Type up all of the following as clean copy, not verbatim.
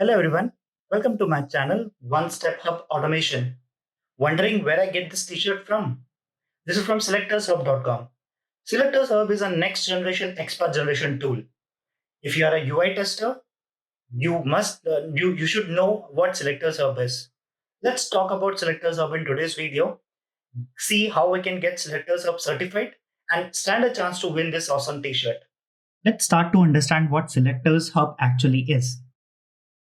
Hello everyone, welcome to my channel One Step Hub Automation. Wondering where I get this t-shirt from? This is from SelectorsHUB.com. SelectorsHUB is a next generation Xpath generation tool. If you are a UI tester, you should know what SelectorsHUB is. Let's talk about SelectorsHUB in today's video. See how we can get SelectorsHUB certified and stand a chance to win this awesome t-shirt. Let's start to understand what SelectorsHUB actually is.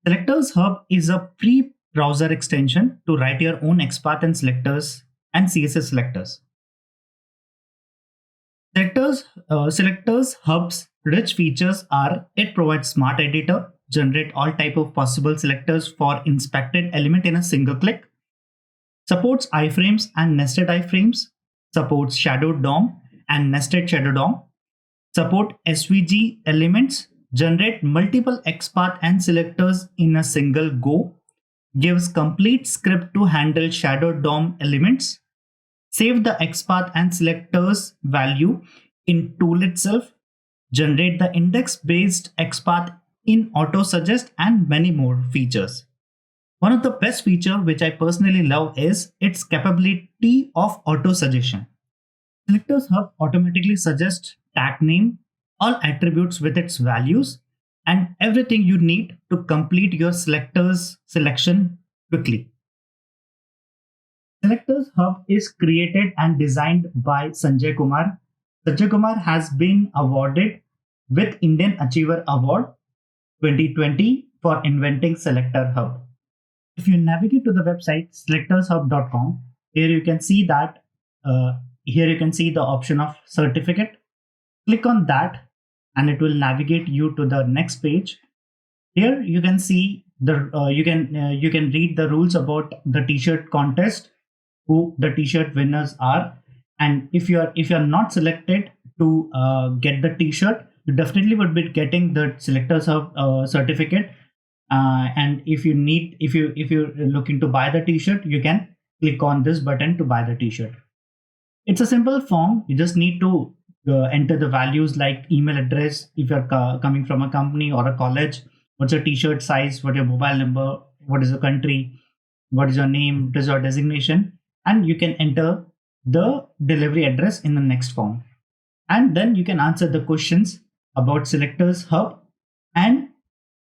SelectorsHUB is a free browser extension to write your own XPath and selectors and CSS selectors. SelectorsHUB's rich features are it provides smart editor, generate all type of possible selectors for inspected element in a single click, supports iframes and nested iframes, supports shadow DOM and nested shadow DOM, support SVG elements, generate multiple XPath and selectors in a single go, gives complete script to handle shadow DOM elements, save the XPath and selectors value in tool itself, generate the index-based XPath in auto-suggest, and many more features. One of the best features which I personally love is its capability of auto-suggestion. SelectorsHUB automatically suggests tag name, all attributes with its values, and everything you need to complete your selectors selection quickly. SelectorsHUB is created and designed by Sanjay Kumar. Sanjay Kumar has been awarded with Indian Achiever Award 2020 for inventing SelectorsHUB. If you navigate to the website SelectorsHUB.com, here you can see the option of certificate. Click on that and it will navigate you to the next page. Here you can see you can read the rules about the t-shirt contest, who the t-shirt winners are, and if you're not selected to get the t-shirt, you definitely would be getting the SelectorsHUB certificate. And if you're looking to buy the t-shirt, you can click on this button to buy the t-shirt. It's a simple form. You just need to enter the values like email address, if you're coming from a company or a college, what's your t-shirt size, what your mobile number, what is your country, what is your name, what is your designation, and you can enter the delivery address in the next form. And then you can answer the questions about SelectorsHUB and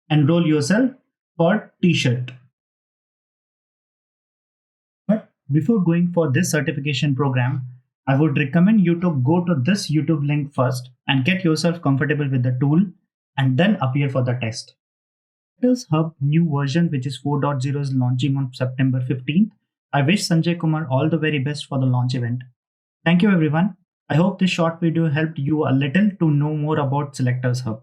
enroll yourself for t-shirt. But before going for this certification program, I would recommend you to go to this YouTube link first and get yourself comfortable with the tool and then appear for the test. SelectorsHUB new version, which is 4.0, is launching on September 15th. I wish Sanjay Kumar all the very best for the launch event. Thank you everyone. I hope this short video helped you a little to know more about SelectorsHUB.